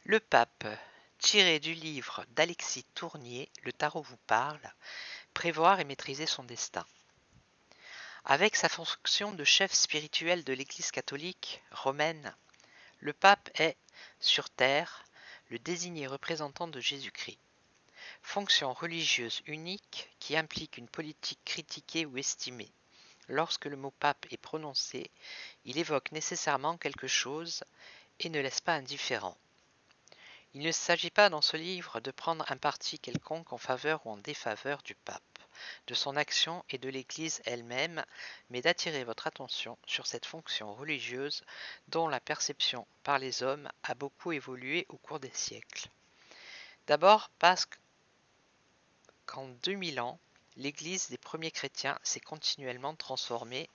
Le pape, tiré du livre d'Alexis Tournier, Le tarot vous parle, prévoir et maîtriser son destin. Avec sa fonction de chef spirituel de l'Église catholique romaine, le pape est, sur terre, le désigné représentant de Jésus-Christ. Fonction religieuse unique qui implique une politique critiquée ou estimée. Lorsque le mot pape est prononcé, il évoque nécessairement quelque chose et ne laisse pas indifférent. Il ne s'agit pas dans ce livre de prendre un parti quelconque en faveur ou en défaveur du pape, de son action et de l'Église elle-même, mais d'attirer votre attention sur cette fonction religieuse dont la perception par les hommes a beaucoup évolué au cours des siècles. D'abord parce qu'en 2000 ans, l'Église des premiers chrétiens s'est continuellement transformée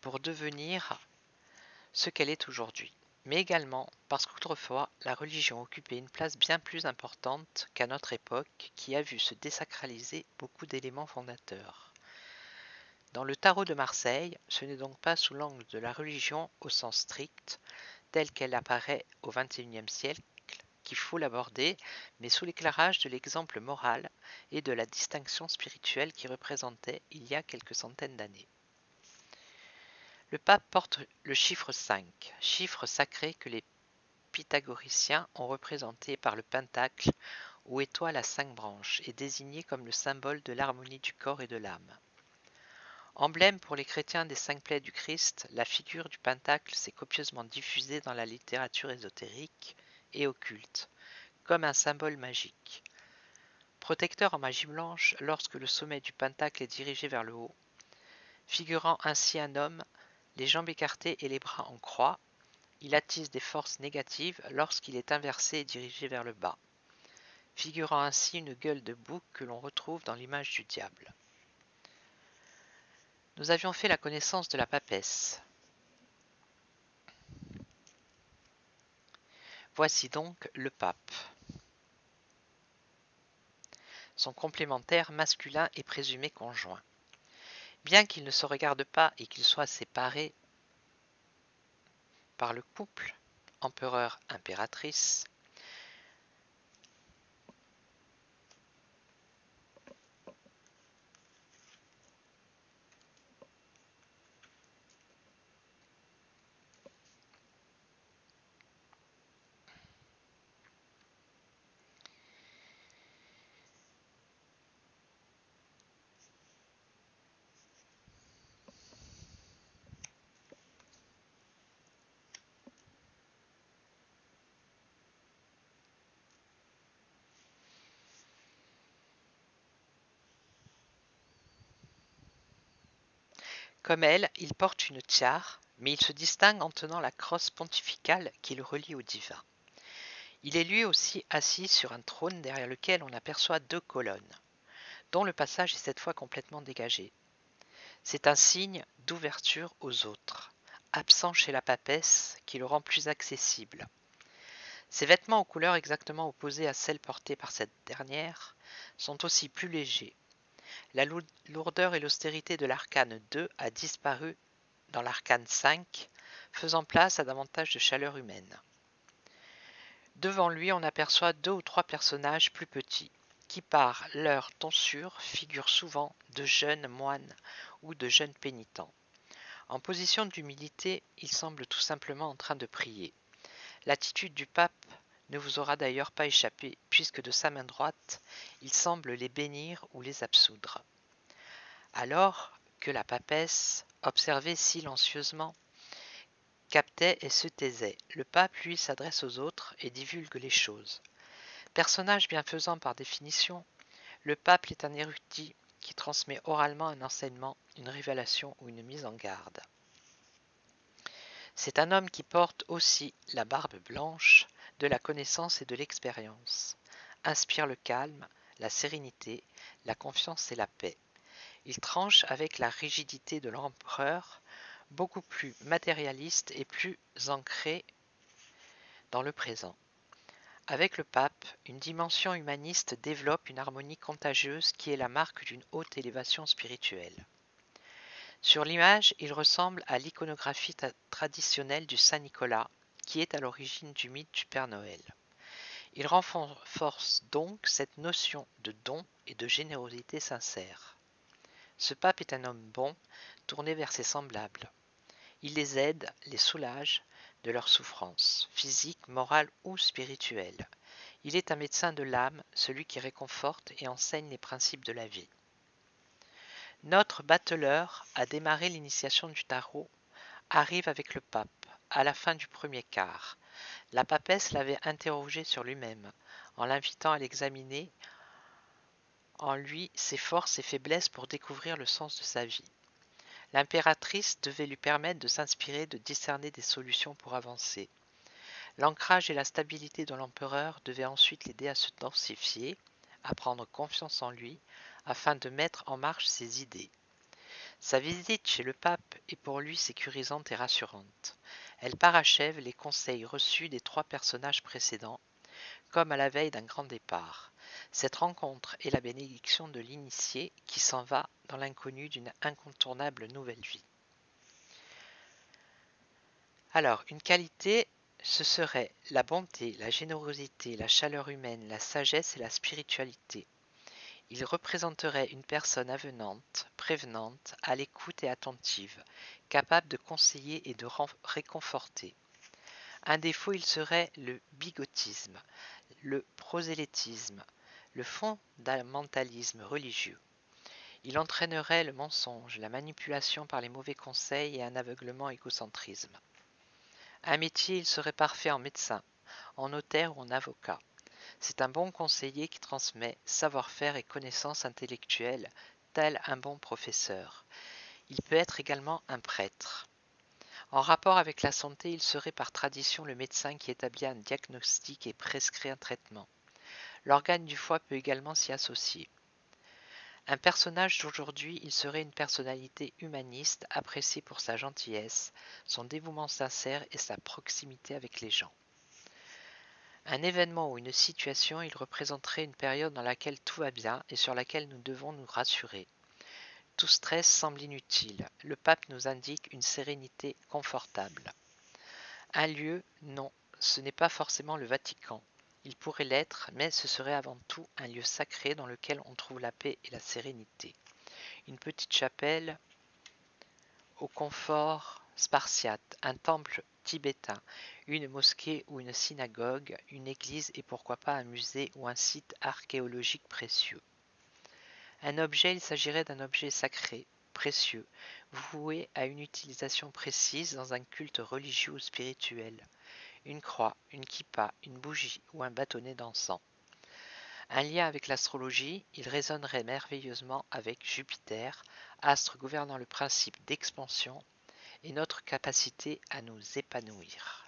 pour devenir ce qu'elle est aujourd'hui, mais également parce qu'autrefois la religion occupait une place bien plus importante qu'à notre époque qui a vu se désacraliser beaucoup d'éléments fondateurs. Dans le tarot de Marseille, ce n'est donc pas sous l'angle de la religion au sens strict, telle qu'elle apparaît au XXIe siècle, qu'il faut l'aborder, mais sous l'éclairage de l'exemple moral et de la distinction spirituelle qui représentait il y a quelques centaines d'années. Le pape porte le chiffre 5, chiffre sacré que les pythagoriciens ont représenté par le pentacle ou étoile à 5 branches et désigné comme le symbole de l'harmonie du corps et de l'âme. Emblème pour les chrétiens des 5 plaies du Christ, la figure du pentacle s'est copieusement diffusée dans la littérature ésotérique et occulte, comme un symbole magique. Protecteur en magie blanche lorsque le sommet du pentacle est dirigé vers le haut, figurant ainsi un homme, les jambes écartées et les bras en croix, il attise des forces négatives lorsqu'il est inversé et dirigé vers le bas, figurant ainsi une gueule de bouc que l'on retrouve dans l'image du diable. Nous avions fait la connaissance de la papesse. Voici donc le pape. Son complémentaire masculin est présumé conjoint. Bien qu'ils ne se regardent pas et qu'ils soient séparés par le couple, empereur-impératrice, comme elle, il porte une tiare, mais il se distingue en tenant la crosse pontificale qui le relie au divin. Il est lui aussi assis sur un trône derrière lequel on aperçoit 2 colonnes, dont le passage est cette fois complètement dégagé. C'est un signe d'ouverture aux autres, absent chez la papesse, qui le rend plus accessible. Ses vêtements aux couleurs exactement opposées à celles portées par cette dernière sont aussi plus légers. La lourdeur et l'austérité de l'arcane 2 a disparu dans l'arcane 5, faisant place à davantage de chaleur humaine. Devant lui, on aperçoit 2 ou 3 personnages plus petits, qui par leur tonsure figurent souvent de jeunes moines ou de jeunes pénitents. En position d'humilité, ils semblent tout simplement en train de prier. L'attitude du pape ne vous aura d'ailleurs pas échappé, puisque de sa main droite, il semble les bénir ou les absoudre. Alors que la papesse observait silencieusement, captait et se taisait, le pape, lui, s'adresse aux autres et divulgue les choses. Personnage bienfaisant par définition, le pape est un érudit qui transmet oralement un enseignement, une révélation ou une mise en garde. C'est un homme qui porte aussi la barbe blanche de la connaissance et de l'expérience, inspire le calme, la sérénité, la confiance et la paix. Il tranche avec la rigidité de l'empereur, beaucoup plus matérialiste et plus ancré dans le présent. Avec le pape, une dimension humaniste développe une harmonie contagieuse qui est la marque d'une haute élévation spirituelle. Sur l'image, il ressemble à l'iconographie traditionnelle du Saint Nicolas, qui est à l'origine du mythe du Père Noël. Il renforce donc cette notion de don et de générosité sincère. Ce pape est un homme bon, tourné vers ses semblables. Il les aide, les soulage de leurs souffrances, physiques, morales ou spirituelles. Il est un médecin de l'âme, celui qui réconforte et enseigne les principes de la vie. Notre battleur a démarré l'initiation du tarot, arrive avec le pape, à la fin du premier quart. La papesse l'avait interrogé sur lui-même, en l'invitant à l'examiner en lui ses forces et faiblesses pour découvrir le sens de sa vie. L'impératrice devait lui permettre de s'inspirer, de discerner des solutions pour avancer. L'ancrage et la stabilité de l'empereur devaient ensuite l'aider à se densifier, à prendre confiance en lui, afin de mettre en marche ses idées. Sa visite chez le pape est pour lui sécurisante et rassurante. Elle parachève les conseils reçus des 3 personnages précédents, comme à la veille d'un grand départ. Cette rencontre est la bénédiction de l'initié qui s'en va dans l'inconnu d'une incontournable nouvelle vie. Alors, une qualité, ce serait la bonté, la générosité, la chaleur humaine, la sagesse et la spiritualité. Il représenterait une personne avenante, prévenante, à l'écoute et attentive, capable de conseiller et de réconforter. Un défaut, il serait le bigotisme, le prosélytisme, le fondamentalisme religieux. Il entraînerait le mensonge, la manipulation par les mauvais conseils et un aveuglement égocentrisme. Un métier, il serait parfait en médecin, en notaire ou en avocat. C'est un bon conseiller qui transmet savoir-faire et connaissances intellectuelles, tel un bon professeur. Il peut être également un prêtre. En rapport avec la santé, il serait par tradition le médecin qui établit un diagnostic et prescrit un traitement. L'organe du foie peut également s'y associer. Un personnage d'aujourd'hui, il serait une personnalité humaniste appréciée pour sa gentillesse, son dévouement sincère et sa proximité avec les gens. Un événement ou une situation, il représenterait une période dans laquelle tout va bien et sur laquelle nous devons nous rassurer. Tout stress semble inutile. Le pape nous indique une sérénité confortable. Un lieu, non, ce n'est pas forcément le Vatican. Il pourrait l'être, mais ce serait avant tout un lieu sacré dans lequel on trouve la paix et la sérénité. Une petite chapelle au confort spartiate, un temple tibétain, une mosquée ou une synagogue, une église et pourquoi pas un musée ou un site archéologique précieux. Un objet, il s'agirait d'un objet sacré, précieux, voué à une utilisation précise dans un culte religieux ou spirituel. Une croix, une kippa, une bougie ou un bâtonnet d'encens. Un lien avec l'astrologie, il résonnerait merveilleusement avec Jupiter, astre gouvernant le principe d'expansion et notre capacité à nous épanouir.